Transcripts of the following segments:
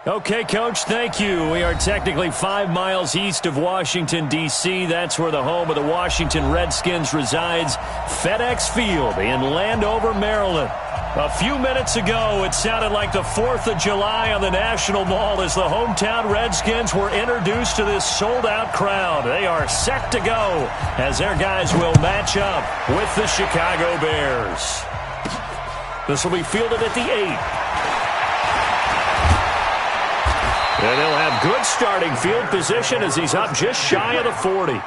Okay, Coach, thank you. We are technically 5 miles east of Washington, D.C. That's where the home of the Washington Redskins resides, FedEx Field in Landover, Maryland. A few minutes ago, it sounded like the 4th of July on the National Mall as the hometown Redskins were introduced to this sold-out crowd. They are set to go as their guys will match up with the Chicago Bears. This will be fielded at the 8. And they'll have good starting field position as he's up just shy of the 40.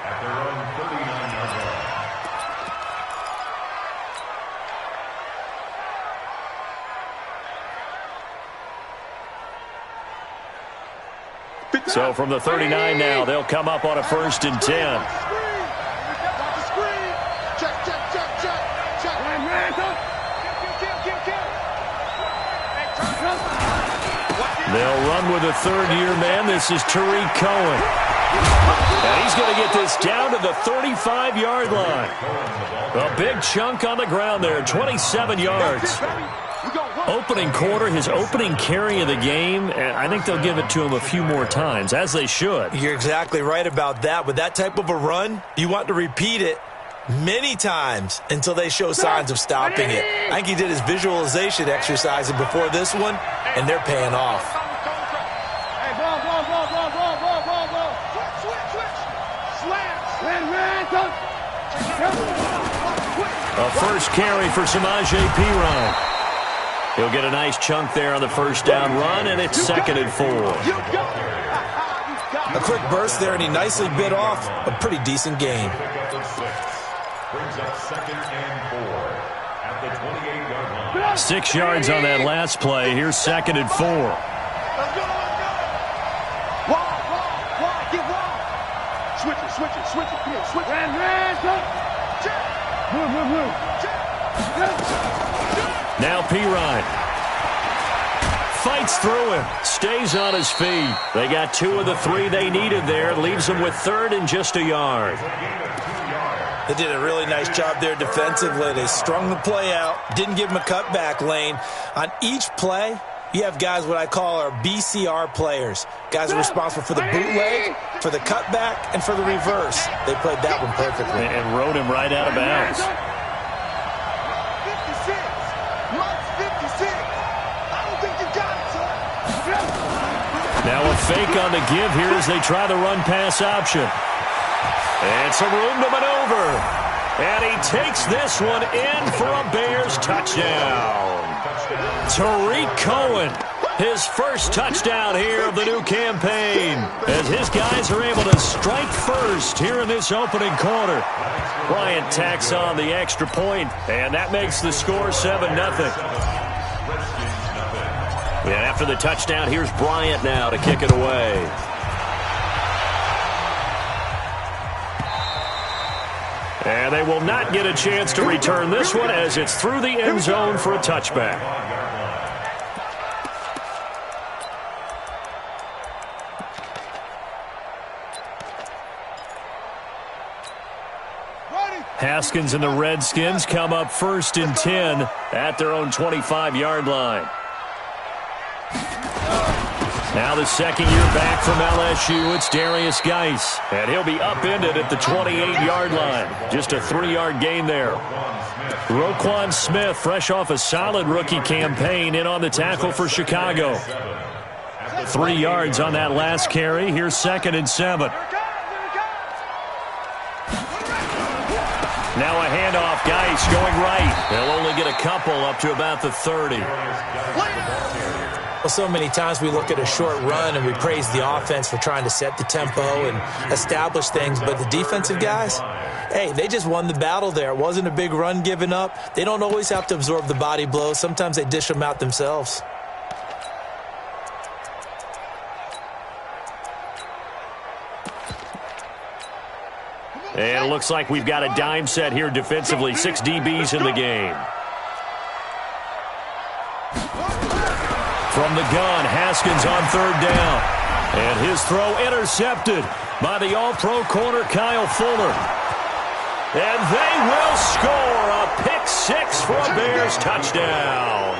So from the 39 now, they'll come up on a 1st and 10. They'll run with a third-year man. This is Tariq Cohen. And he's going to get this down to the 35-yard line. A big chunk on the ground there, 27 yards. Opening quarter, his opening carry of the game, and I think they'll give it to him a few more times, as they should. You're exactly right about that. With that type of a run, you want to repeat it many times until they show signs of stopping it. I think he did his visualization exercise before this one, and they're paying off. A first carry for Samaje Perine. He'll get a nice chunk there on the first down run, and it's 2nd and 4. A quick burst there, and he nicely bit off a pretty decent gain. Brings up 2nd and 4 at the 28-yard line. 6 yards on that last play. Here's 2nd and 4. Let's go. Wide, get wide. Switch it. Come here, switch it. Move. Now Perine fights through him, stays on his feet. They got 2 of the 3 they needed there. Leaves them with 3rd and just a yard. They did a really nice job there defensively. They strung the play out, didn't give him a cutback lane. On each play, you have guys what I call our BCR players. Guys are responsible for the bootleg, for the cutback, and for the reverse. They played that one perfectly. And rode him right out of bounds. 56. Mike's 56. I don't think you got it, son. Now a fake on the give here as they try the run-pass option. And some room to maneuver. And he takes this one in for a Bears touchdown. Tariq Cohen, his first touchdown here of the new campaign, as his guys are able to strike first here in this opening quarter. Bryant tacks on the extra point, and that makes the score 7-0. And after the touchdown, here's Bryant now to kick it away. And they will not get a chance to return this one as it's through the end zone for a touchback. Haskins and the Redskins come up 1st and 10 at their own 25-yard line. Now the second year back from LSU, it's Darius Geis. And he'll be upended at the 28-yard line. Just a 3-yard gain there. Roquan Smith, fresh off a solid rookie campaign, in on the tackle for Chicago. 3 yards on that last carry. Here's 2nd and 7. Now a handoff. Geis going right. They'll only get a couple up to about the 30. Well, so many times we look at a short run and we praise the offense for trying to set the tempo and establish things, but the defensive guys, hey, they just won the battle there. It wasn't a big run given up. They don't always have to absorb the body blows. Sometimes they dish them out themselves. And it looks like we've got a dime set here defensively. 6 DBs in the game. From the gun, Haskins on 3rd down. And his throw intercepted by the all-pro corner, Kyle Fuller. And they will score a pick 6 for a Bears touchdown.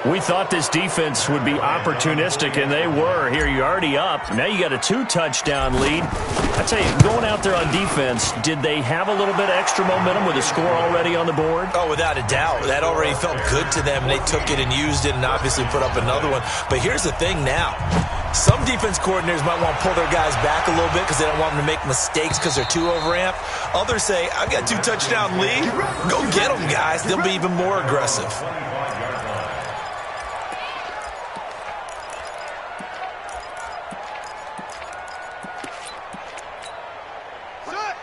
We thought this defense would be opportunistic, and they were. Here, you're already up. Now you got a 2-touchdown lead. I tell you, going out there on defense, did they have a little bit of extra momentum with a score already on the board? Oh, without a doubt. That already felt good to them, and they took it and used it and obviously put up another one. But here's the thing now. Some defense coordinators might want to pull their guys back a little bit because they don't want them to make mistakes because they're too overamped. Others say, I've got a 2-touchdown lead. Go get them, guys. They'll be even more aggressive.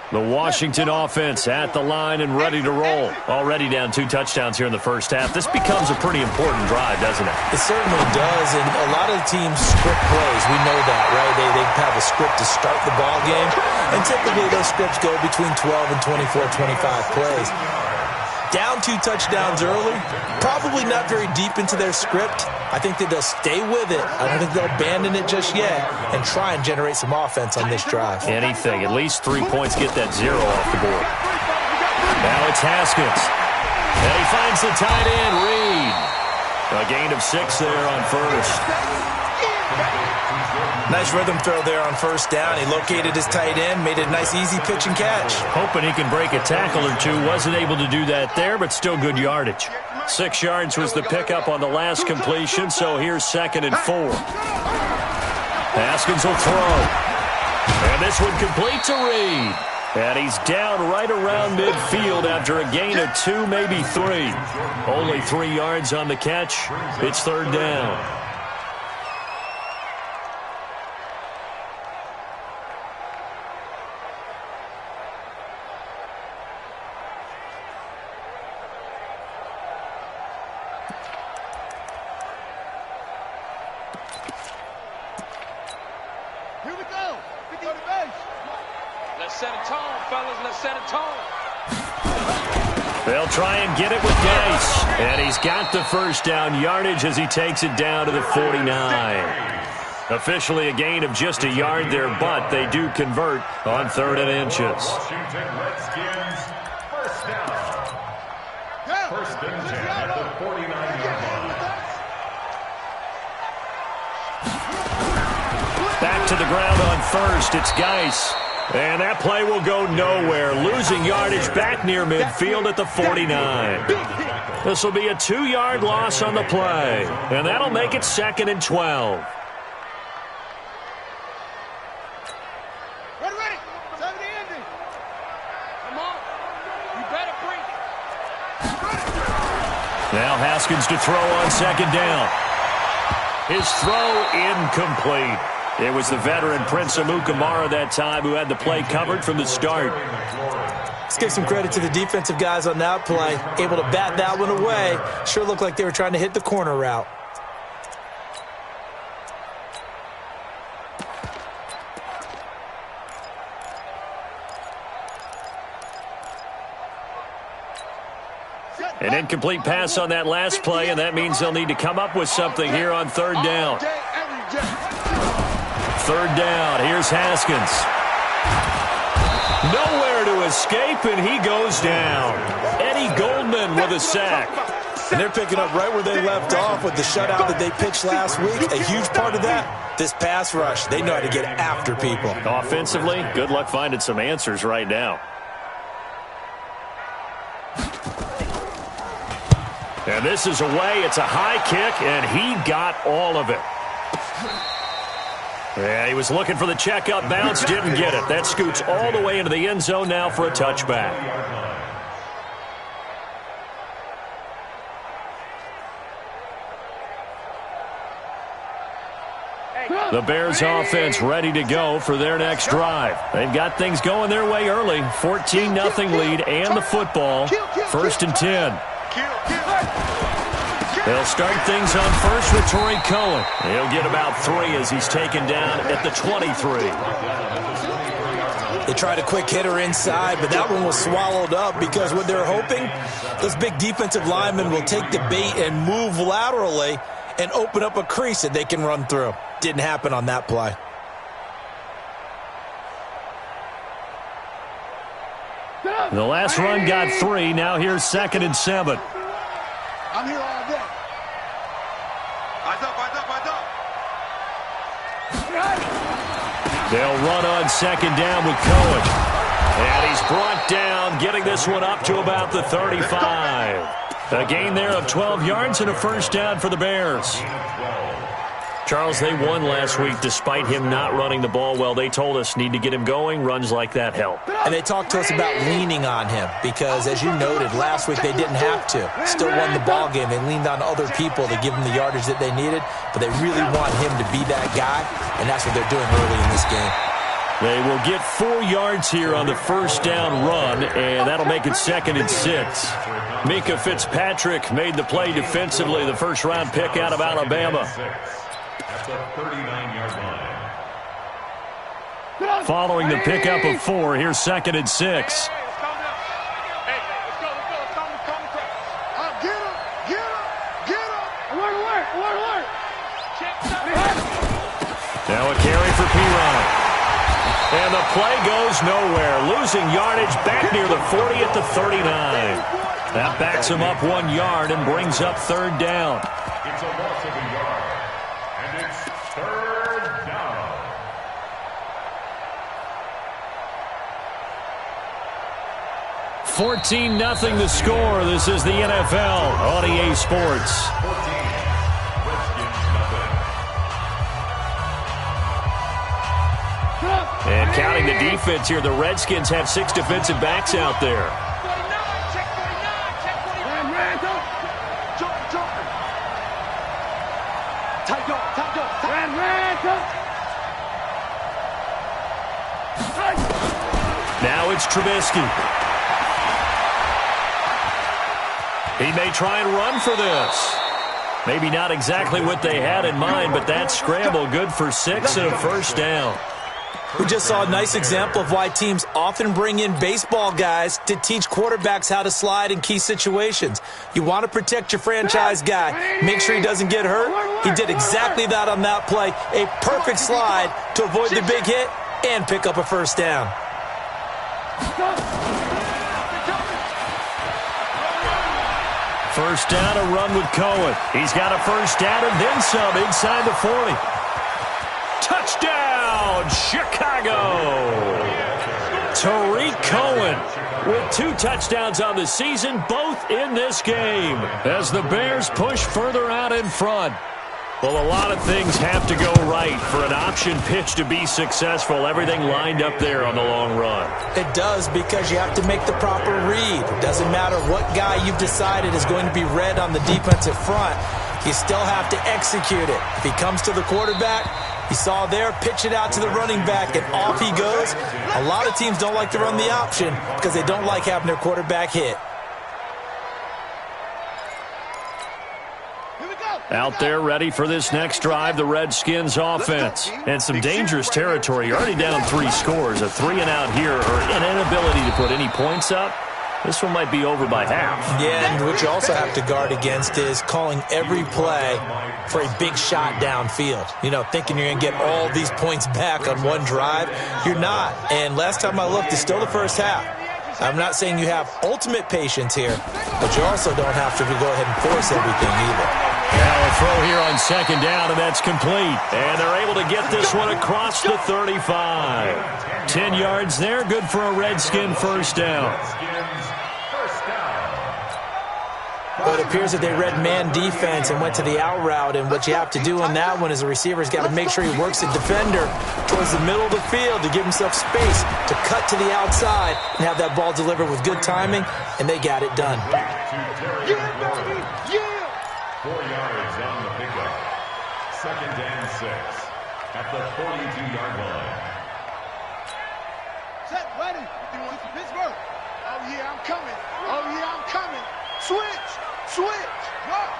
The Washington offense at the line and ready to roll. Already down 2 touchdowns here in the first half. This becomes a pretty important drive, doesn't it? It certainly does, and a lot of the teams script plays. We know that, right? They have a script to start the ball game, and typically those scripts go between 12 and 24, 25 plays. Down 2 touchdowns early, probably not very deep into their script. I think that they'll stay with it. I don't think they'll abandon it just yet and try and generate some offense on this drive. Anything. At least 3 points, get that 0 off the board. Now it's Haskins. And he finds the tight end, Reed. A gain of 6 there on first. Nice rhythm throw there on first down. He located his tight end, made it a nice easy pitch and catch. Hoping he can break a tackle or two. Wasn't able to do that there, but still good yardage. 6 yards was the pickup on the last completion, so here's 2nd and 4. Haskins will throw. And this one complete to Reed. And he's down right around midfield after a gain of 2, maybe 3. Only 3 yards on the catch. It's 3rd down. Here we go. 50 on the base. Let's set a tone, fellas. Let's set a tone. They'll try and get it with Geis. And he's got the first down yardage as he takes it down to the 49. Officially a gain of just a yard there, but they do convert on 3rd and inches. Washington Redskins, first down. First and 10 at the 49-yard line. Back to the ground on first. It's Geis. And that play will go nowhere. Losing yardage back near midfield at the 49. This will be a 2-yard loss on the play. And that'll make it 2nd and 12. Ready. 70 ending. Come on. You better bring it. Now Haskins to throw on 2nd down. His throw incomplete. It was the veteran Prince Amukamara that time who had the play covered from the start. Let's give some credit to the defensive guys on that play. Able to bat that one away. Sure looked like they were trying to hit the corner route. An incomplete pass on that last play, and that means they'll need to come up with something here on 3rd down. 3rd down, here's Haskins. Nowhere to escape, and he goes down. Eddie Goldman with a sack. And they're picking up right where they left off with the shutout that they pitched last week. A huge part of that, this pass rush. They know how to get after people. Offensively, good luck finding some answers right now. And this is away. It's a high kick, and he got all of it. Yeah, he was looking for the check-up bounce, didn't get it. That scoots all the way into the end zone now for a touchback. The Bears offense ready to go for their next drive. They've got things going their way early. 14-0 lead and the football. 1st and 10. They'll start things on first with Torrey Cohen. He'll get about 3 as he's taken down at the 23. They tried a quick hitter inside, but that one was swallowed up because what they're hoping, those big defensive linemen will take the bait and move laterally and open up a crease that they can run through. Didn't happen on that play. The last run got 3. Now here's 2nd and 7. I'm here all day. They'll run on second down with Cohen. And he's brought down, getting this one up to about the 35. A gain there of 12 yards and a first down for the Bears. Charles, they won last week despite him not running the ball well. They told us need to get him going. Runs like that help. And they talked to us about leaning on him because, as you noted, last week they didn't have to. Still won the ball game. They leaned on other people to give them the yardage that they needed, but they really want him to be that guy, and that's what they're doing early in this game. They will get 4 yards here on the first down run, and that'll make it 2nd and 6. Mika Fitzpatrick made the play defensively, the first-round pick out of Alabama. At the 39-yard line. Following the pickup of 4, here's 2nd and 6. Now a carry for P-Ryan. And the play goes nowhere. Losing yardage back near the 40 at the 39. That backs him up 1 yard and brings up 3rd down. It's a loss of a yard. And it's 3rd down. $14-0 the score. This is the NFL on EA Sports. 14. Redskins nothing. And counting the defense here, the Redskins have 6 defensive backs out there. Now it's Trubisky. He may try and run for this. Maybe not exactly what they had in mind, but that scramble good for 6 and a first down. We just saw a nice example of why teams often bring in baseball guys to teach quarterbacks how to slide in key situations. You want to protect your franchise guy. Make sure he doesn't get hurt. He did exactly that on that play. A perfect slide to avoid the big hit and pick up a first down. First down, a run with Cohen. He's got a first down and then some inside the 40. Touchdown, Chicago! Tariq Cohen with 2 touchdowns on the season, both in this game, as the Bears push further out in front. Well, a lot of things have to go right for an option pitch to be successful. Everything lined up there on the long run. It does, because you have to make the proper read. It doesn't matter what guy you've decided is going to be read on the defensive front. You still have to execute it. If he comes to the quarterback, you saw there, pitch it out to the running back, and off he goes. A lot of teams don't like to run the option because they don't like having their quarterback hit. Out there ready for this next drive, the Redskins offense. And some dangerous territory. You're already down 3 scores. A 3-and-out here, or an inability to put any points up. This one might be over by half. Yeah, and what you also have to guard against is calling every play for a big shot downfield. You know, thinking you're going to get all these points back on one drive. You're not. And last time I looked, it's still the first half. I'm not saying you have ultimate patience here, but you also don't have to go ahead and force everything either. Now a throw here on second down, and that's complete. And they're able to get this one across the 35. 10 yards there, good for a Redskin first down. But it appears that they read man defense and went to the out route, and what you have to do on that one is the receiver's got to make sure he works the defender towards the middle of the field to give himself space to cut to the outside and have that ball delivered with good timing, and they got it done. 4 yards on the pickup. 2nd and 6 at the 42-yard line. Set, ready. You want for Pittsburgh? Oh, yeah, I'm coming. Oh, yeah, I'm coming. Switch. Switch. Rock.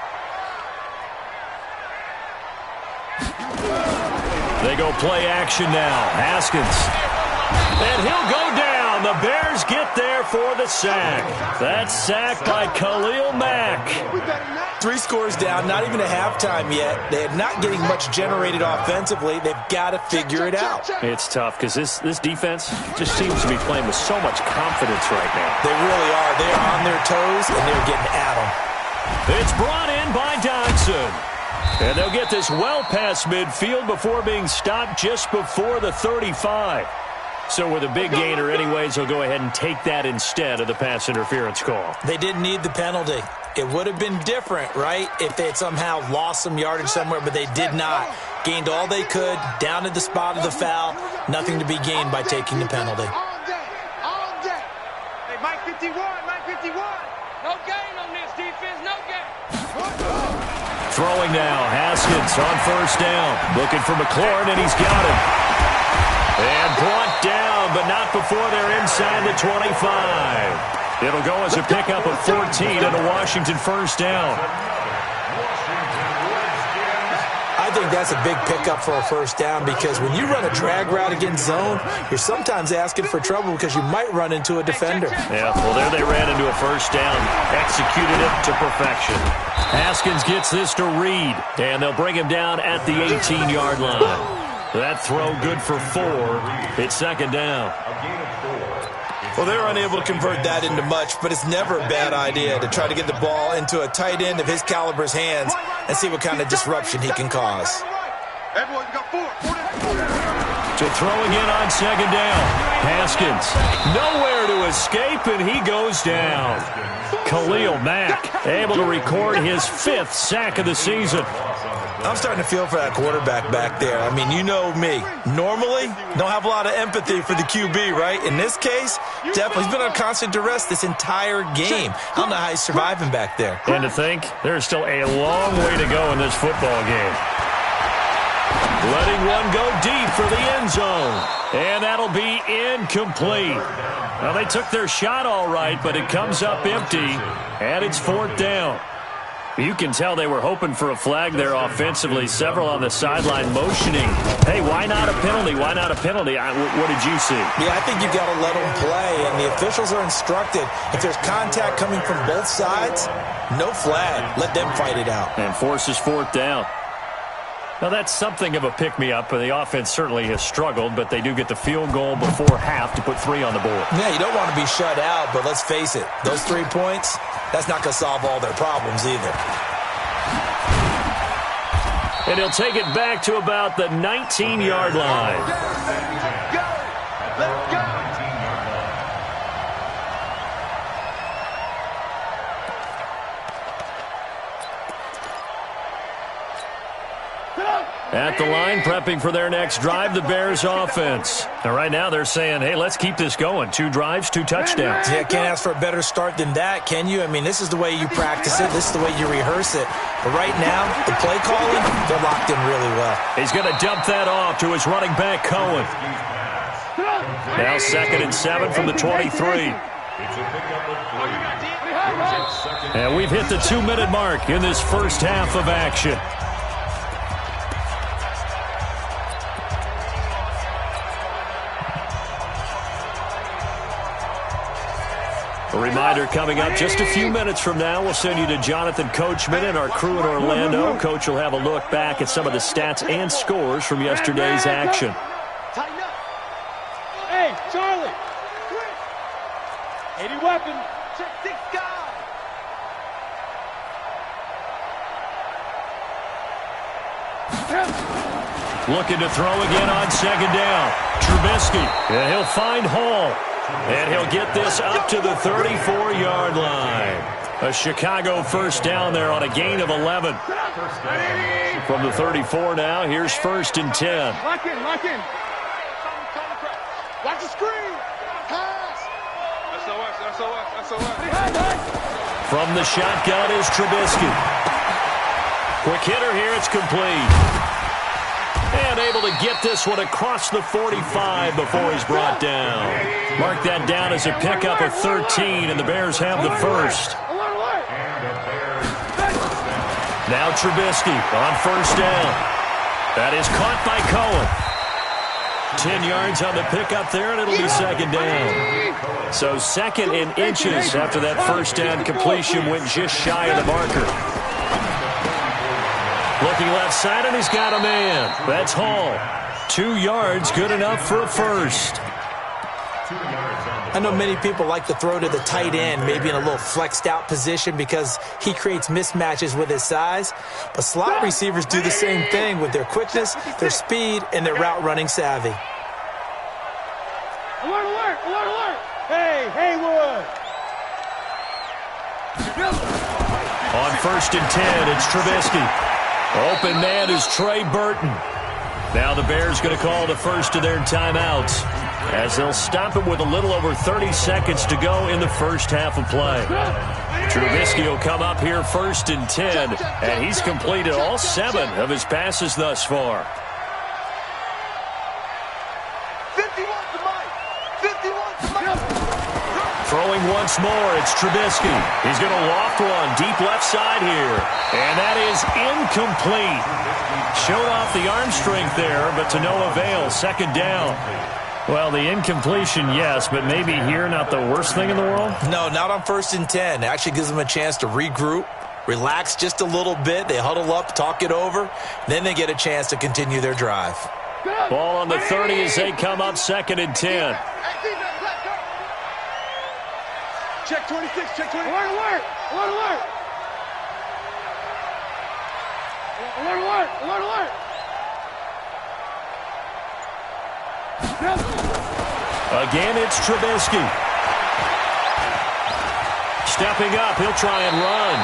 They go play action now. Haskins. And he'll go down. The Bears get there for the sack. That's sacked by Khalil Mack. 3 scores down, not even a halftime yet. They're not getting much generated offensively. They've got to figure it out. It's tough because this defense just seems to be playing with so much confidence right now. They really are. They're on their toes, and they're getting at them. It's brought in by Dodson. And they'll get this well past midfield before being stopped just before the 35. So with a big gainer anyways, they'll go ahead and take that instead of the pass interference call. They didn't need the penalty. It would have been different, right, if they had somehow lost some yardage somewhere, but they did not. Gained all they could, down at the spot of the foul. Nothing to be gained by taking the penalty. Hey, Mike 51, Mike 51. No gain on this defense, no gain. Throwing now, Haskins on first down. Looking for McLaurin, and he's got him. And brought down, but not before they're inside the 25. It'll go as a pickup of 14 and a Washington first down. I think that's a big pickup for a first down because when you run a drag route against zone, you're sometimes asking for trouble because you might run into a defender. Yeah, well, there they ran into a first down. Executed it to perfection. Haskins gets this to Reed, and they'll bring him down at the 18-yard line. That throw good for 4. It's second down. Well, they were unable to convert that into much, but it's never a bad idea to try to get the ball into a tight end of his caliber's hands and see what kind of disruption he can cause. Everyone got 4. To throw again on second down. Haskins nowhere to escape, and he goes down. Khalil Mack able to record his 5th sack of the season. I'm starting to feel for that quarterback back there. I mean, you know me. Normally, don't have a lot of empathy for the QB, right? In this case, definitely. He's been on constant duress this entire game. I don't know how he's surviving back there. And to think, there's still a long way to go in this football game. Letting one go deep for the end zone. And that'll be incomplete. Well, they took their shot all right, but it comes up empty, and it's 4th down. You can tell they were hoping for a flag there offensively. Several on the sideline motioning. Hey, why not a penalty? Why not a penalty? What did you see? Yeah, I think you've got to let them play, and the officials are instructed. If there's contact coming from both sides, no flag. Let them fight it out. And forces 4th down. Now, that's something of a pick-me-up. The offense certainly has struggled, but they do get the field goal before half to put 3 on the board. Yeah, you don't want to be shut out, but let's face it. Those 3 points, that's not going to solve all their problems either. And he'll take it back to about the 19-yard line. Let's go. At the line, prepping for their next drive, the Bears offense. Now, right now, they're saying, hey, let's keep this going. 2 drives, 2 touchdowns. Yeah, can't ask for a better start than that, can you? I mean, this is the way you practice it. This is the way you rehearse it. But right now, the play calling, they're locked in really well. He's going to dump that off to his running back, Cohen. Now 2nd and 7 from the 23. And we've hit the 2-minute mark in this first half of action. A reminder coming up just a few minutes from now. We'll send you to Jonathan Coachman and our crew in Orlando. Coach will have a look back at some of the stats and scores from yesterday's action. Tighten up. Hey, Charlie. 80 weapon. Check 6 guys. Looking to throw again on second down. Trubisky. And he'll find Hall. And he'll get this up to the 34-yard line. A Chicago first down there on a gain of 11. From the 34 now, here's 1st and 10. Lock in, lock in. Watch the screen. Pass. SOS. From the shotgun is Trubisky. Quick hitter here, it's complete. And able to get this one across the 45 before he's brought down. Mark that down as a pickup of 13, and the Bears have the first. Now Trubisky on first down. That is caught by Cohen. 10 yards on the pickup there, and it'll be second down. So 2nd and inches after that first down completion went just shy of the marker. Looking left side, and he's got a man. That's Hall. 2 yards, good enough for a first. 2 yards on the I know many people like to throw to the tight end, maybe in a little flexed out position because he creates mismatches with his size. But slot receivers do the same thing with their quickness, their speed, and their route running savvy. Alert, alert, alert, alert. Hey, Haywood. On 1st and 10, it's Trubisky. Open man is Trey Burton. Now the Bears going to call the first of their timeouts as they'll stop it with a little over 30 seconds to go in the first half of play. Trubisky will come up here 1st and 10, and he's completed all 7 of his passes thus far. 51 to Mike. 51 to Mike. Throwing once more, it's Trubisky. He's going to loft one deep left side here. And that is incomplete. Showed off the arm strength there, but to no avail. 2nd down. Well, the incompletion, yes, but maybe here not the worst thing in the world? No, not on 1st and 10. It actually gives them a chance to regroup, relax just a little bit. They huddle up, talk it over. Then they get a chance to continue their drive. Ball on the 30 as they come up 2nd and 10. Check 26, check 20. Alert, alert, alert, alert. Alert, alert, alert, alert. Again, it's Trubisky. Stepping up, he'll try and run.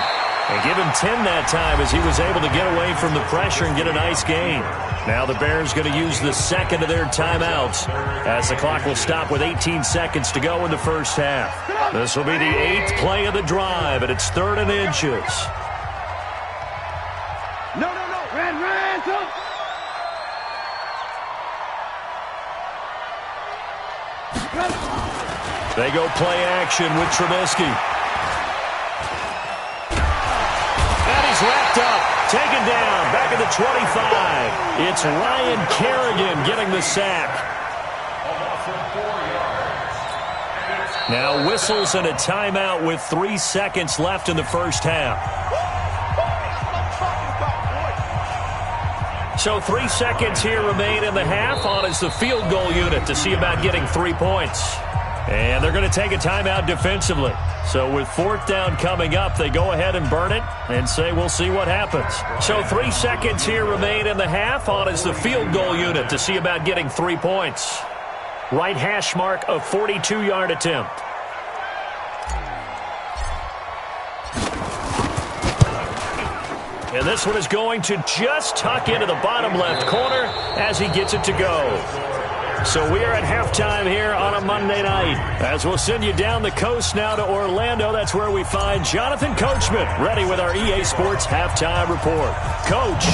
And give him 10 that time as he was able to get away from the pressure and get a nice gain. Now the Bears going to use the 2nd of their timeouts as the clock will stop with 18 seconds to go in the first half. This will be the 8th play of the drive, and it's 3rd and inches. No, no, no. Ran, come. They go play action with Trubisky. And he's wrapped up, taken down, back at the 25. It's Ryan Kerrigan getting the sack. Now whistles and a timeout with 3 seconds left in the first half. So 3 seconds here remain in the half on as the field goal unit to see about getting 3 points. And they're going to take a timeout defensively. So with 4th down coming up, they go ahead and burn it and say we'll see what happens. So 3 seconds here remain in the half on as the field goal unit to see about getting 3 points. Right hash mark, a 42-yard attempt. And this one is going to just tuck into the bottom left corner as he gets it to go. So we are at halftime here on a Monday night. As we'll send you down the coast now to Orlando, that's where we find Jonathan Coachman ready with our EA Sports Halftime Report. Coach.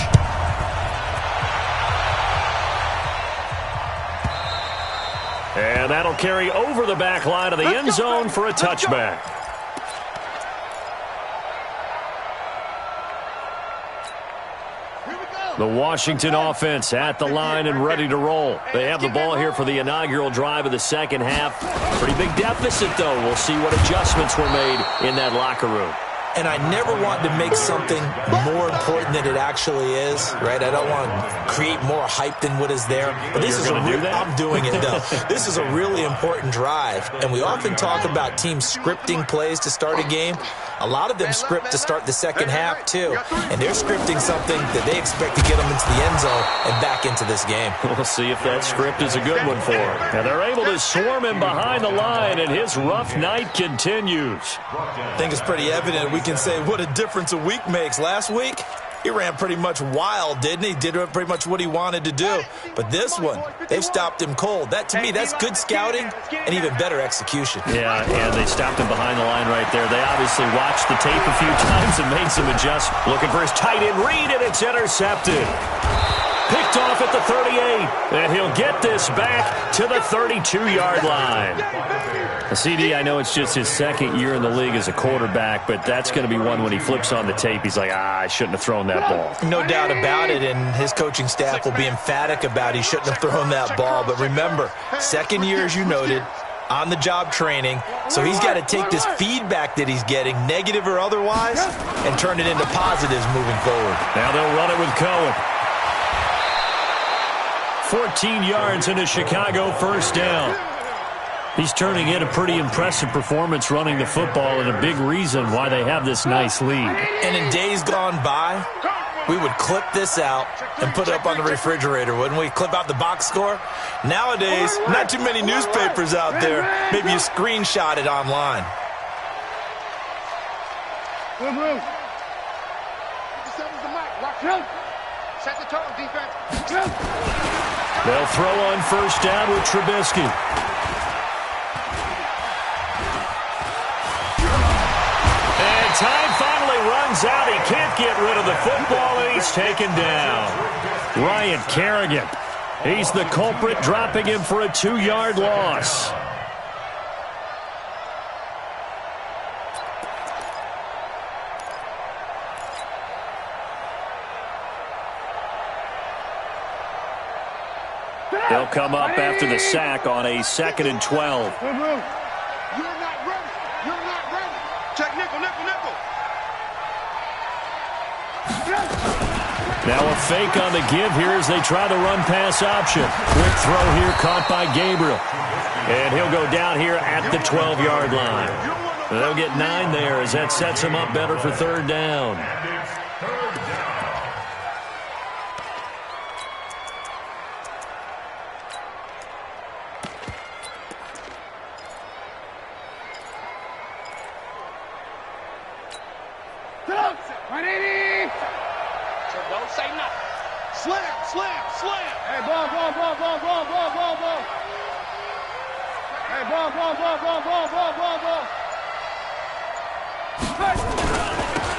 And that'll carry over the back line of the end zone for a touchback. The Washington offense at the line and ready to roll. They have the ball here for the inaugural drive of the second half. Pretty big deficit, though. We'll see what adjustments were made in that locker room. And I never want to make something more important than it actually is, right? I don't want to create more hype than what is there. But this is I'm doing it, though. This is a really important drive. And we often talk about teams scripting plays to start a game. A lot of them script to start the second half, too. And they're scripting something that they expect to get them into the end zone and back into this game. We'll see if that script is a good one for them. And they're able to swarm him behind the line, and his rough night continues. I think it's pretty evident we can say what a difference a week makes. Last week, he ran pretty much wild, didn't he? Did pretty much what he wanted to do. But this one, they've stopped him cold. That, to me, that's good scouting and even better execution. Yeah, and they stopped him behind the line right there. They obviously watched the tape a few times and made some adjustments. Looking for his tight end read, and it's intercepted. Picked off at the 38, and he'll get this back to the 32-yard line. CD, I know it's just his second year in the league as a quarterback, but that's going to be one when he flips on the tape. He's like, I shouldn't have thrown that ball. No doubt about it, and his coaching staff will be emphatic about he shouldn't have thrown that ball. But remember, second year, as you noted, on-the-job training, so he's got to take this feedback that he's getting, negative or otherwise, and turn it into positives moving forward. Now they'll run it with Cohen. 14 yards into Chicago, first down. He's turning in a pretty impressive performance running the football, and a big reason why they have this nice lead. And in days gone by, we would clip this out and put it up on the refrigerator, wouldn't we? Clip out the box score. Nowadays, not too many newspapers out there. Maybe you screenshot it online. Set the tone, defense. They'll throw on first down with Trubisky. And time finally runs out. He can't get rid of the football, and he's taken down. Ryan Kerrigan. He's the culprit, dropping him for a 2-yard loss. They'll come up after the sack on a 2nd and 12. You're not ready. You're not ready. Check nickel, nickel, nickel. Now a fake on the give here as they try the run-pass option. Quick throw here caught by Gabriel. And he'll go down here at the 12-yard line. They'll get 9 there as that sets him up better for 3rd down.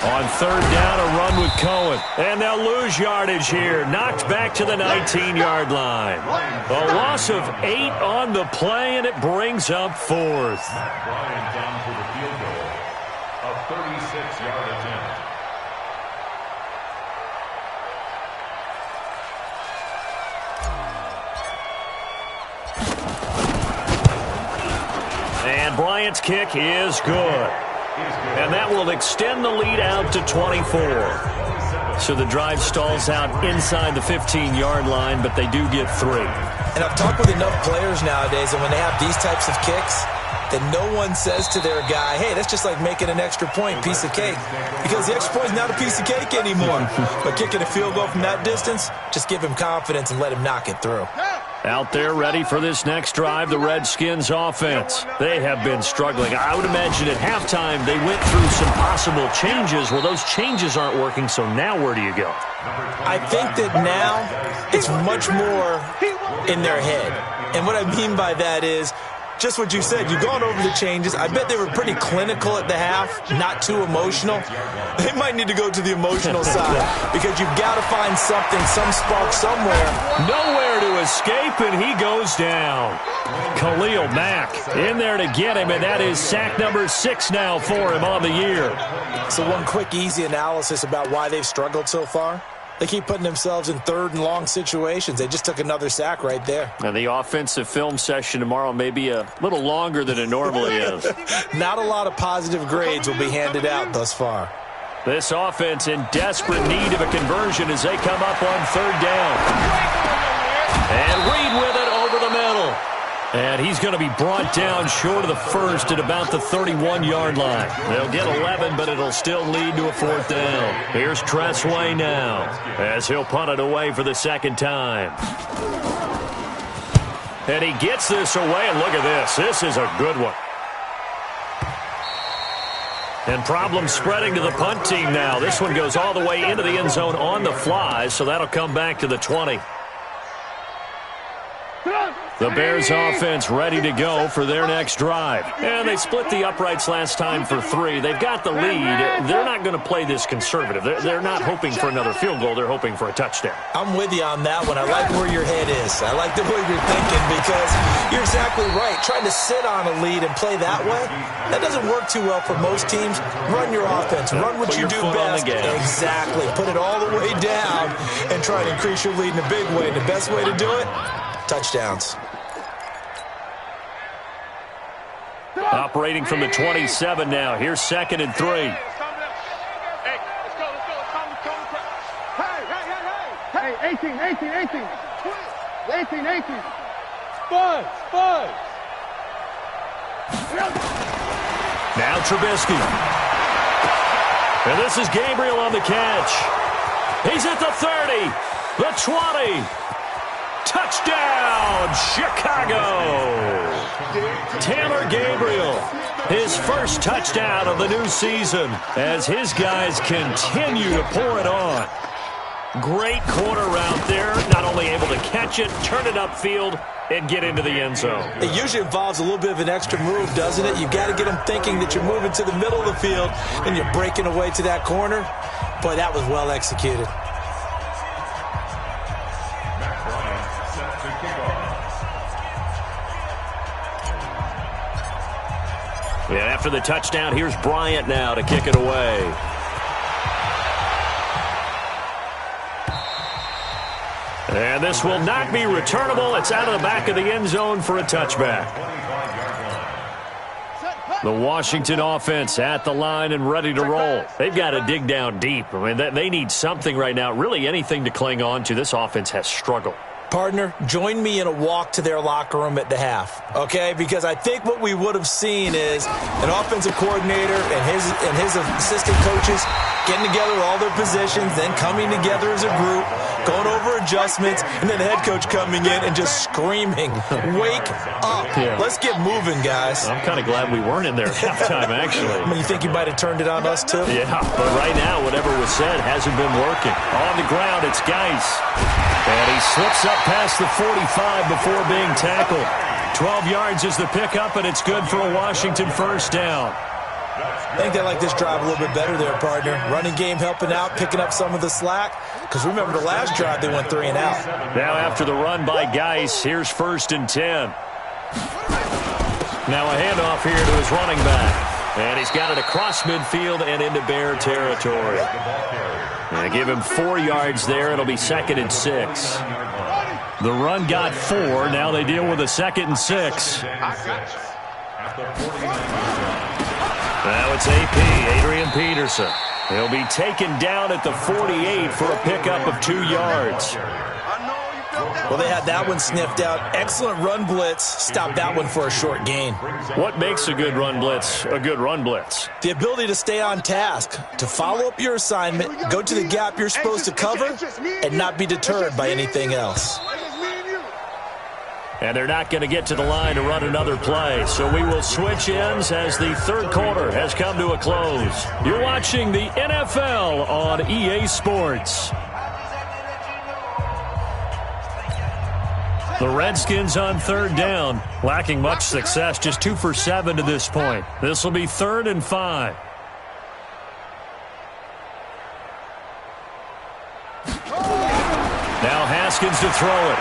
On 3rd down, a run with Cohen. And they'll lose yardage here. Knocked back to the 19-yard line. A loss of 8 on the play, and it brings up 4th. Bryant down for the field goal. A 36-yard attempt. And Bryant's kick is good. And that will extend the lead out to 24. So the drive stalls out inside the 15-yard line, but they do get 3. And I've talked with enough players nowadays, and when they have these types of kicks, that no one says to their guy, hey, that's just like making an extra point, piece of cake. Because the extra point is not a piece of cake anymore. But kicking a field goal from that distance, just give him confidence and let him knock it through. Out there ready for this next drive, the Redskins offense. They have been struggling. I would imagine at halftime they went through some possible changes. Well, those changes aren't working, so now where do you go? I think that now it's much more in their head. And what I mean by that is just what you said. You've gone over the changes. I bet they were pretty clinical at the half, not too emotional. They might need to go to the emotional side because you've got to find something, some spark somewhere. Nowhere to escape, and he goes down. Khalil Mack in there to get him, and that is sack number 6 now for him on the year. So one quick, easy analysis about why they've struggled so far. They keep putting themselves in 3rd and long situations. They just took another sack right there. And the offensive film session tomorrow may be a little longer than it normally is. Not a lot of positive grades will be handed out thus far. This offense in desperate need of a conversion as they come up on 3rd down. And Reed with it over the middle. And he's going to be brought down short of the first at about the 31-yard line. They'll get 11, but it'll still lead to a 4th down. Here's Tressway now as he'll punt it away for the 2nd time. And he gets this away, and look at this. This is a good one. And problems spreading to the punt team now. This one goes all the way into the end zone on the fly, so that'll come back to the 20. The Bears offense ready to go for their next drive. And they split the uprights last time for 3. They've got the lead. They're not going to play this conservative. They're not hoping for another field goal. They're hoping for a touchdown. I'm with you on that one. I like where your head is. I like the way you're thinking because you're exactly right. Trying to sit on a lead and play that way, that doesn't work too well for most teams. Run your offense. Run what you do best. Exactly. Put it all the way down and try to increase your lead in a big way. And the best way to do it, touchdowns. Operating from the 27 now. Here's 2nd and 3. Hey, 18. 18. Buzz. Now Trubisky. And this is Gabriel on the catch. He's at the 30, the 20. Touchdown, Chicago! Taylor Gabriel, his first touchdown of the new season as his guys continue to pour it on. Great corner route there, not only able to catch it, turn it upfield, and get into the end zone. It usually involves a little bit of an extra move, doesn't it? You've got to get them thinking that you're moving to the middle of the field and you're breaking away to that corner. Boy, that was well executed. Yeah, after the touchdown, here's Bryant now to kick it away. And this will not be returnable. It's out of the back of the end zone for a touchback. The Washington offense at the line and ready to roll. They've got to dig down deep. I mean, they need something right now, really anything to cling on to. This offense has struggled. Partner, join me in a walk to their locker room at the half, okay? Because I think what we would have seen is an offensive coordinator and his assistant coaches getting together all their positions, then coming together as a group, going over adjustments, and then the head coach coming in and just screaming, wake up. Yeah. Let's get moving, guys. I'm kind of glad we weren't in there at halftime, actually. I mean, you think you might have turned it on us, too? Yeah, but right now, whatever was said hasn't been working. On the ground, it's Geis. And he slips up past the 45 before being tackled. 12 yards is the pickup, and it's good for a Washington first down. I think they like this drive a little bit better there, partner. Running game helping out, picking up some of the slack. Because remember the last drive, they went 3 and out. Now after the run by Geis, here's 1st and 10. Now a handoff here to his running back. And he's got it across midfield and into Bear territory. And give him 4 yards there. It'll be 2nd and 6. The run got 4. Now they deal with a 2nd and 6. Now it's AP, Adrian Peterson. He'll be taken down at the 48 for a pickup of 2 yards. Well, they had that one sniffed out. Excellent run blitz. Stopped that one for a short gain. What makes a good run blitz a good run blitz? The ability to stay on task, to follow up your assignment, go to the gap you're supposed to cover, and not be deterred by anything else. And they're not going to get to the line to run another play. So we will switch ends as the third quarter has come to a close. You're watching the NFL on EA Sports. The Redskins on 3rd down, lacking much success, just 2 for 7 to this point. This will be 3rd and 5. Now Haskins to throw it.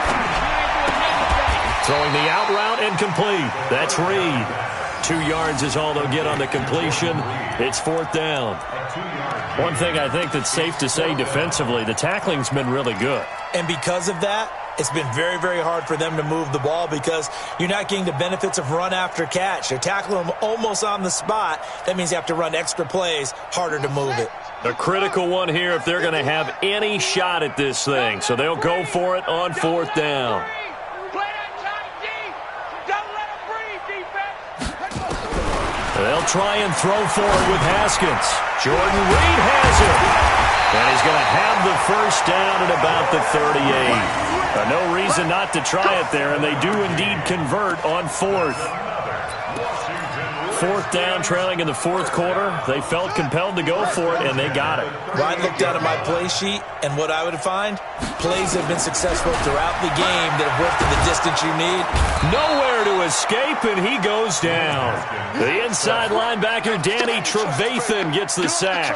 Throwing the out route incomplete. That's Reed. 2 yards is all they'll get on the completion. It's 4th down. One thing I think that's safe to say defensively, the tackling's been really good. And because of that, it's been very, very hard for them to move the ball because you're not getting the benefits of run after catch. They're tackling them almost on the spot. That means you have to run extra plays, harder to move it. A critical one here if they're going to have any shot at this thing. So they'll go for it on 4th down. They'll try and throw for it with Haskins. Jordan Reed has it. And he's going to have the first down at about the 38. No reason not to try it there, and they do indeed convert on 4th. 4th down, trailing in the 4th quarter. They felt compelled to go for it, and they got it. Well, I looked down at my play sheet, and what I would find, plays have been successful throughout the game that have worked to the distance you need. Nowhere to escape, and he goes down. The inside linebacker, Danny Trevathan, gets the sack.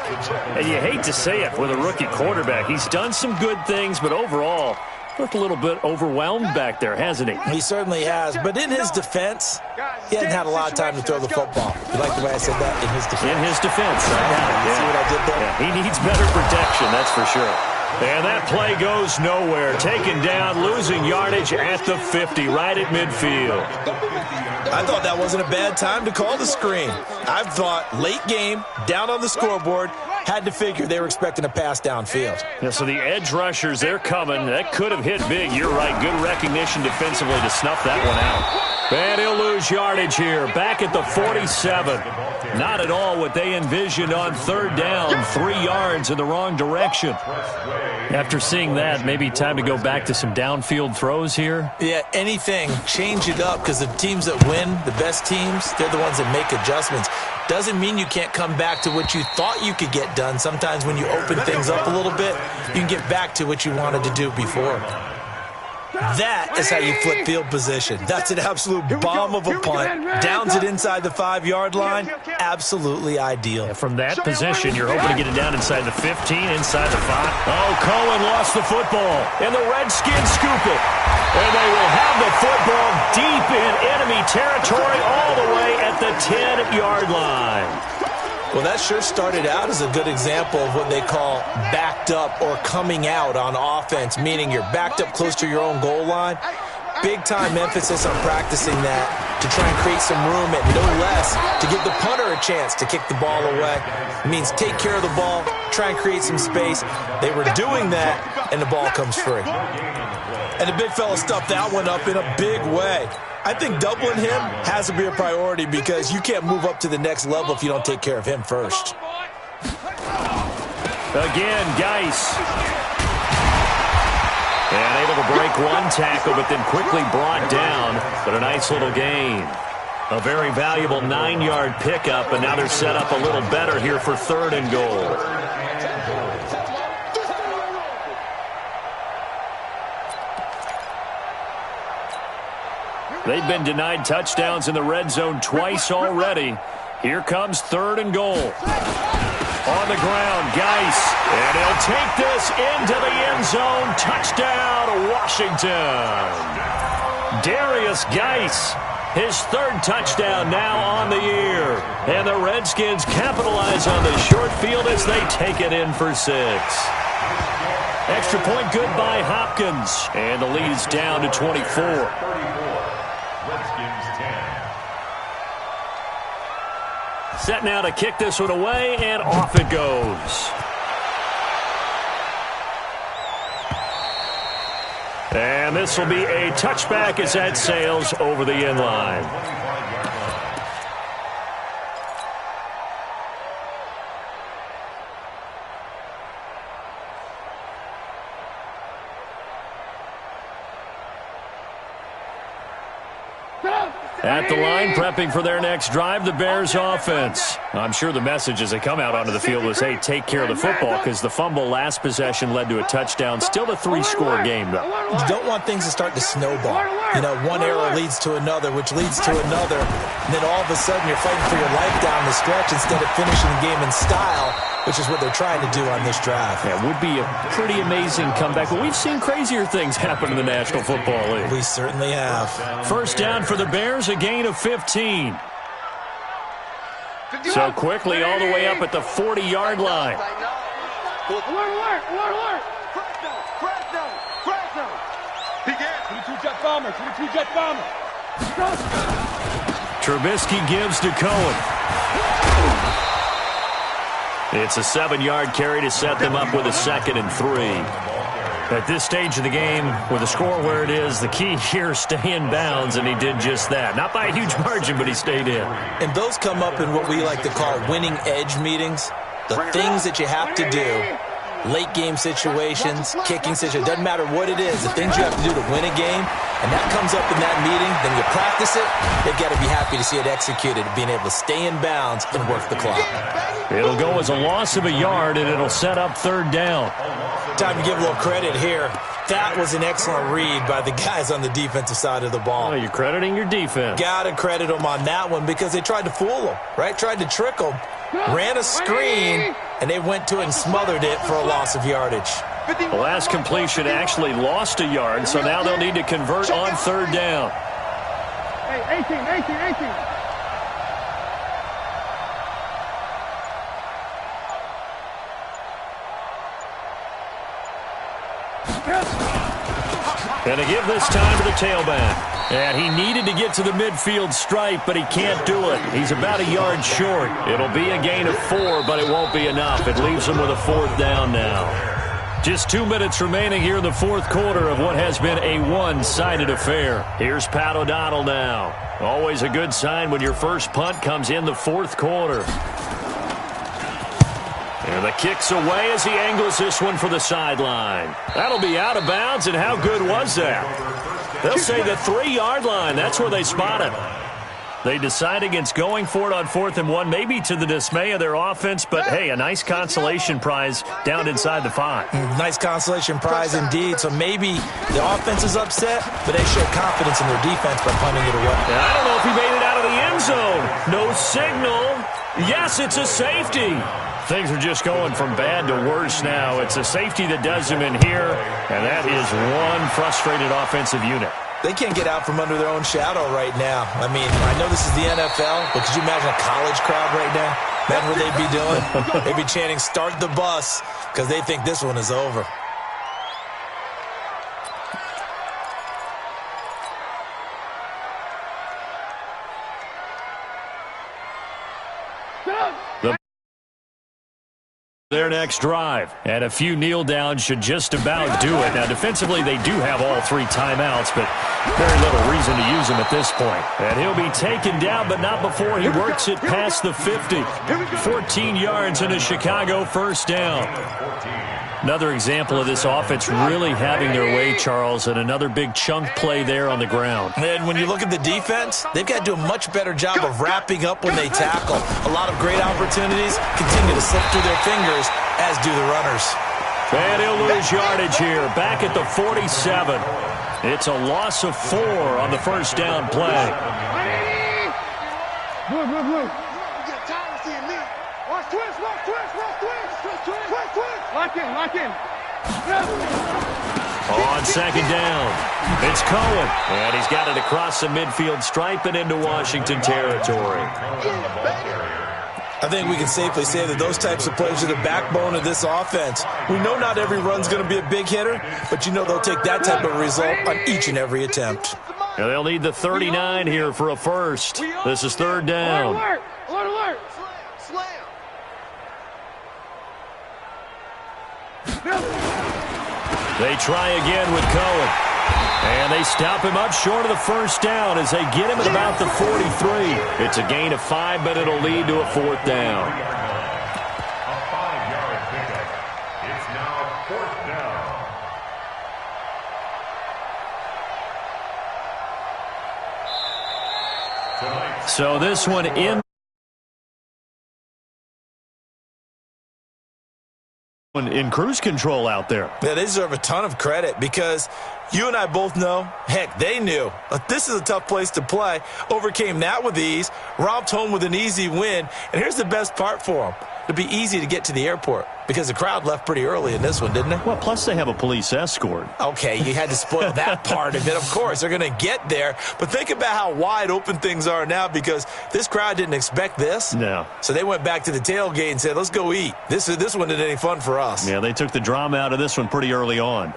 And you hate to say it with a rookie quarterback. He's done some good things, but overall, looked a little bit overwhelmed back there, hasn't he? He certainly has. But in his defense, he hasn't had a lot of time to throw the football. You like the way I said that? In his defense. In his defense. I got it. See what I did there? Yeah, he needs better protection, that's for sure. And that play goes nowhere. Taken down, losing yardage at the 50, right at midfield. I thought that wasn't a bad time to call the screen. I thought late game, down on the scoreboard, had to figure they were expecting a pass downfield. Yeah, so the edge rushers, they're coming. That could have hit big. You're right. Good recognition defensively to snuff that one out. And he'll lose yardage here. Back at the 47. Not at all what they envisioned on third down. 3 yards in the wrong direction. After seeing that, maybe time to go back to some downfield throws here. Yeah, anything. Change it up, because the teams that win, the best teams, they're the ones that make adjustments. Doesn't mean you can't come back to what you thought you could get done. Sometimes when you open things up a little bit, you can get back to what you wanted to do before. That is how you flip field position. That's an absolute bomb of a punt. Downs it inside the 5-yard line. Absolutely ideal. From that position, you're hoping to get it down inside the 15, inside the 5. Oh, Cohen lost the football. And the Redskins scoop it. And they will have the football deep in enemy territory all the way at the 10-yard line. Well, that sure started out as a good example of what they call backed up or coming out on offense, meaning you're backed up close to your own goal line. Big-time emphasis on practicing that to try and create some room and no less to give the punter a chance to kick the ball away. It means take care of the ball, try and create some space. They were doing that, and the ball comes free. And the big fella stuffed that one up in a big way. I think doubling him has to be a priority because you can't move up to the next level if you don't take care of him first. Again, Geis. And able to break one tackle, but then quickly brought down. But a nice little gain. A very valuable 9-yard pickup, and now they're set up a little better here for 3rd and goal. They've been denied touchdowns in the red zone twice already. Here comes 3rd and goal. On the ground, Geis. And he'll take this into the end zone. Touchdown, Washington. Darius Geis, his 3rd touchdown now on the year. And the Redskins capitalize on the short field as they take it in for 6. Extra point good by Hopkins. And the lead is down to 24. Set now to kick this one away, and off it goes. And this will be a touchback as that sails over the end line. At the line, prepping for their next drive, the Bears offense. I'm sure the message as they come out onto the field was, hey, take care of the football, because the fumble last possession led to a touchdown. Still a 3-score game, though. You don't want things to start to snowball. You know, one error leads to another, which leads to another, and then all of a sudden you're fighting for your life down the stretch instead of finishing the game in style, which is what they're trying to do on this drive. Yeah, it would be a pretty amazing comeback, but we've seen crazier things happen in the National Football League. We certainly have. First down for the Bears, a gain of 15. So quickly all the way up at the 40-yard line. Alert! Crash zone! He gets 22-jet bomber, 22-jet bomber. Trubisky gives to Cohen. It's a 7-yard carry to set them up with a 2nd and 3. At this stage of the game, with the score where it is, the key here is stay in bounds, and he did just that. Not by a huge margin, but he stayed in. And those come up in what we like to call winning edge meetings. The things that you have to do, late game situations, kicking situations, doesn't matter what it is, the things you have to do to win a game, and that comes up in that meeting, then you practice it, they've got to be happy to see it executed, being able to stay in bounds and work the clock. It'll go as a loss of a yard, and it'll set up 3rd down. Time to give a little credit here. That was an excellent read by the guys on the defensive side of the ball. Oh, you're crediting your defense. Got to credit them on that one because they tried to fool them, right? Tried to trick them. Ran a screen, and they went to it and smothered it for a loss of yardage. The last completion actually lost a yard, so now they'll need to convert on 3rd down. Hey, 18. And to give this time to the tailback. And he needed to get to the midfield stripe, but he can't do it. He's about a yard short. It'll be a gain of 4, but it won't be enough. It leaves him with a 4th down now. Just 2 minutes remaining here in the fourth quarter of what has been a one-sided affair. Here's Pat O'Donnell now. Always a good sign when your first punt comes in the fourth quarter. And the kick's away as he angles this one for the sideline. That'll be out of bounds, and how good was that? They'll say the 3-yard line. That's where they spot it. They decide against going for it on 4th and 1, maybe to the dismay of their offense, but, hey, a nice consolation prize down inside the 5. Nice consolation prize indeed. So maybe the offense is upset, but they show confidence in their defense by punting it away. I don't know if he made it out of the end zone. No signal. Yes, it's a safety. Things are just going from bad to worse now. It's a safety that does them in here, and that is one frustrated offensive unit. They can't get out from under their own shadow right now. I mean, I know this is the NFL, but could you imagine a college crowd right now? Imagine what they'd be doing. They'd be chanting, "Start the bus," because they think this one is over. Their next drive, and a few kneel downs should just about do it. Now, defensively, they do have all 3 timeouts, but very little reason to use them at this point. And he'll be taken down, but not before he works it past the 50. 14 yards and a Chicago first down. Another example of this offense really having their way, Charles, and another big chunk play there on the ground. And when you look at the defense, they've got to do a much better job of wrapping up when they tackle. A lot of great opportunities continue to slip through their fingers, as do the runners. And he'll lose yardage here, back at the 47. It's a loss of 4 on the first down play. Lock in. On second down, it's Cohen. And he's got it across the midfield stripe and into Washington territory. I think we can safely say that those types of plays are the backbone of this offense. We know not every run's going to be a big hitter, but you know they'll take that type of result on each and every attempt. Now they'll need the 39 here for a first. This is third down. Alert! They try again with Cohen. And they stop him up short of the first down as they get him at about the 43. It's a gain of 5, but it'll lead to a 4th down. A 5-yard pickup. It's now 4th down. So this one in cruise control out there. Yeah, they deserve a ton of credit because you and I both know, heck, they knew. This is a tough place to play. Overcame that with ease, romped home with an easy win. And here's the best part for them. It'll be easy to get to the airport because the crowd left pretty early in this one, didn't they? Well, plus they have a police escort. Okay, you had to spoil that part of it. Of course, they're going to get there. But think about how wide open things are now because this crowd didn't expect this. No. So they went back to the tailgate and said, let's go eat. This one isn't any fun for us. Yeah, they took the drama out of this one pretty early on.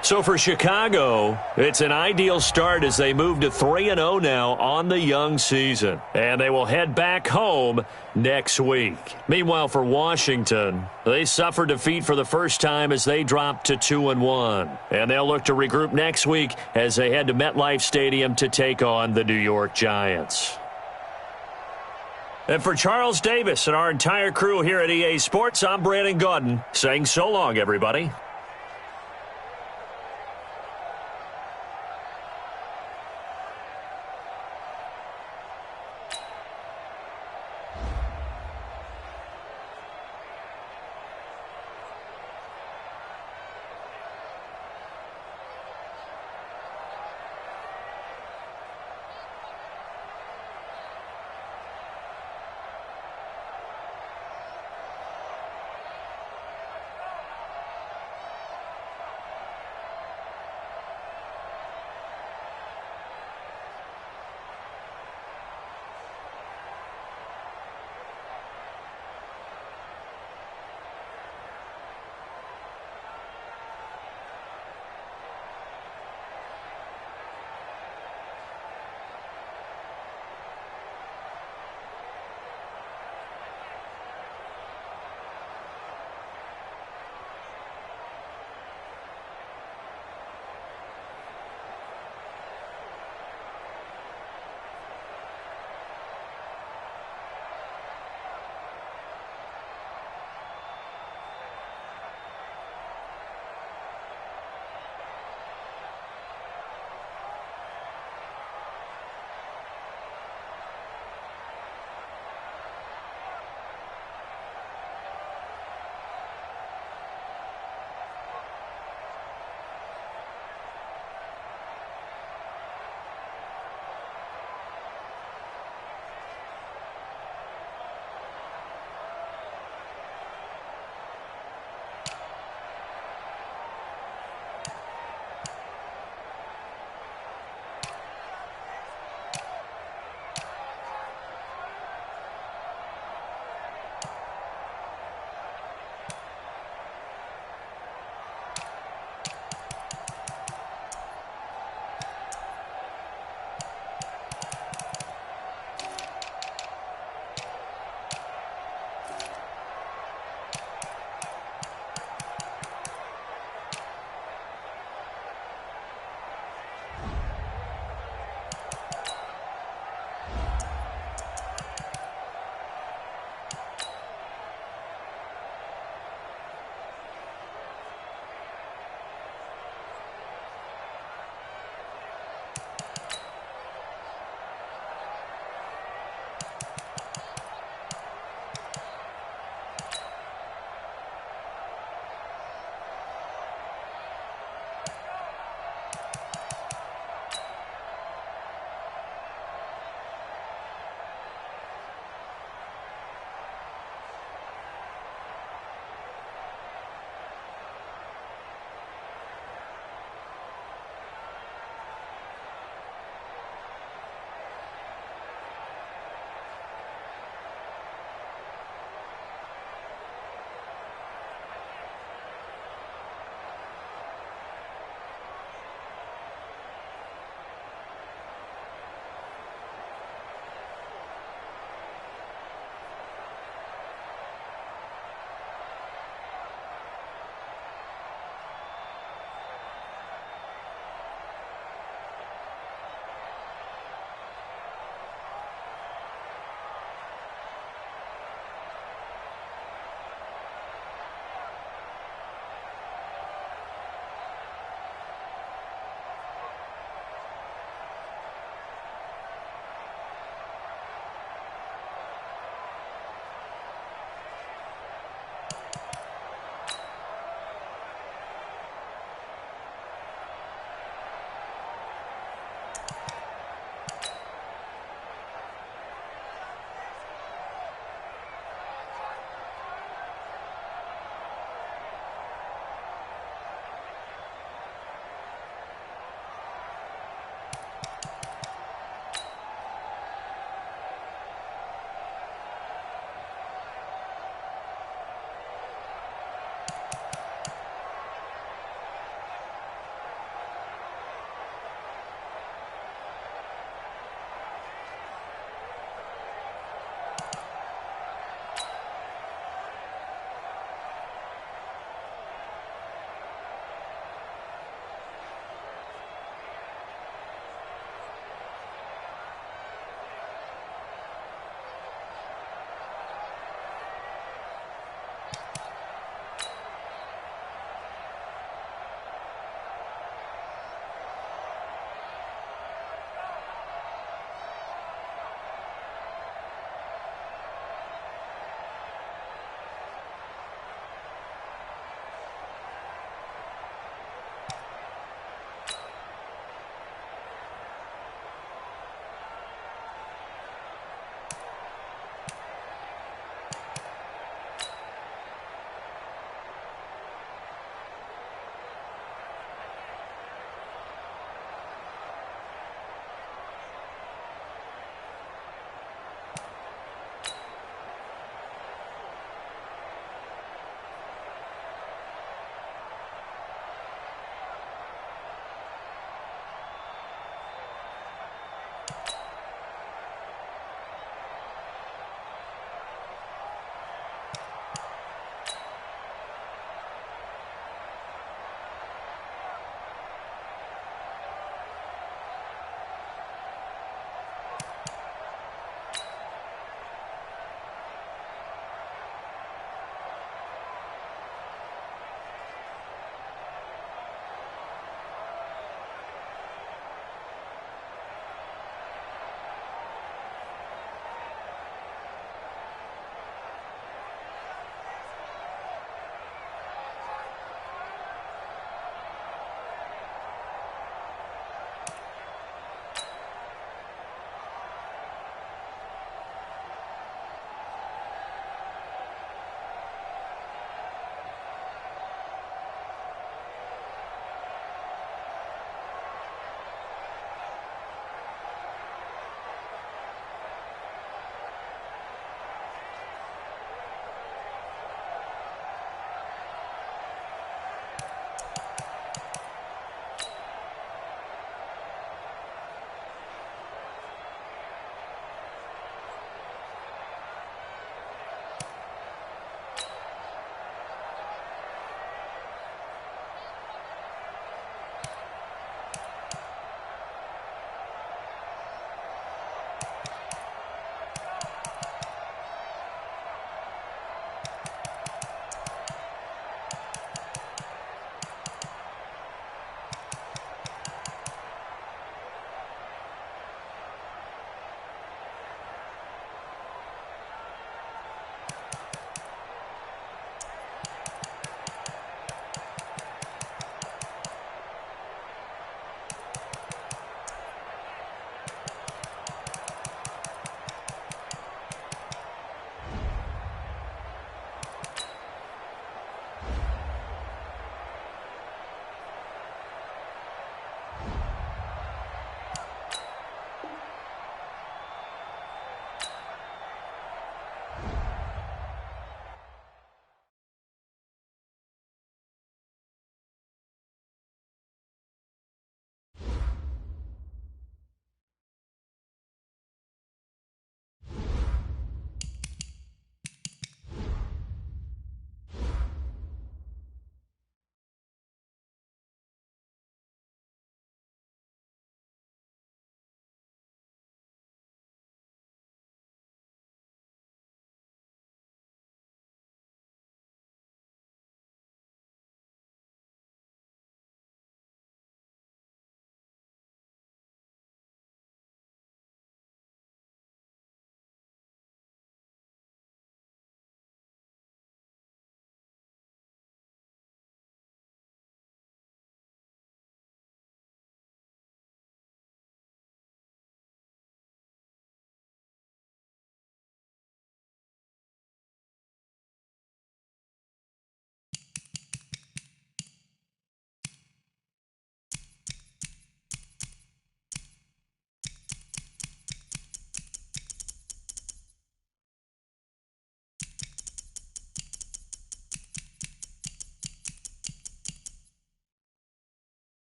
So for Chicago, it's an ideal start as they move to 3-0 now on the young season. And they will head back home next week. Meanwhile, for Washington, they suffered defeat for the first time as they dropped to 2-1. And they'll look to regroup next week as they head to MetLife Stadium to take on the New York Giants. And for Charles Davis and our entire crew here at EA Sports, I'm Brandon Gaudin saying so long, everybody.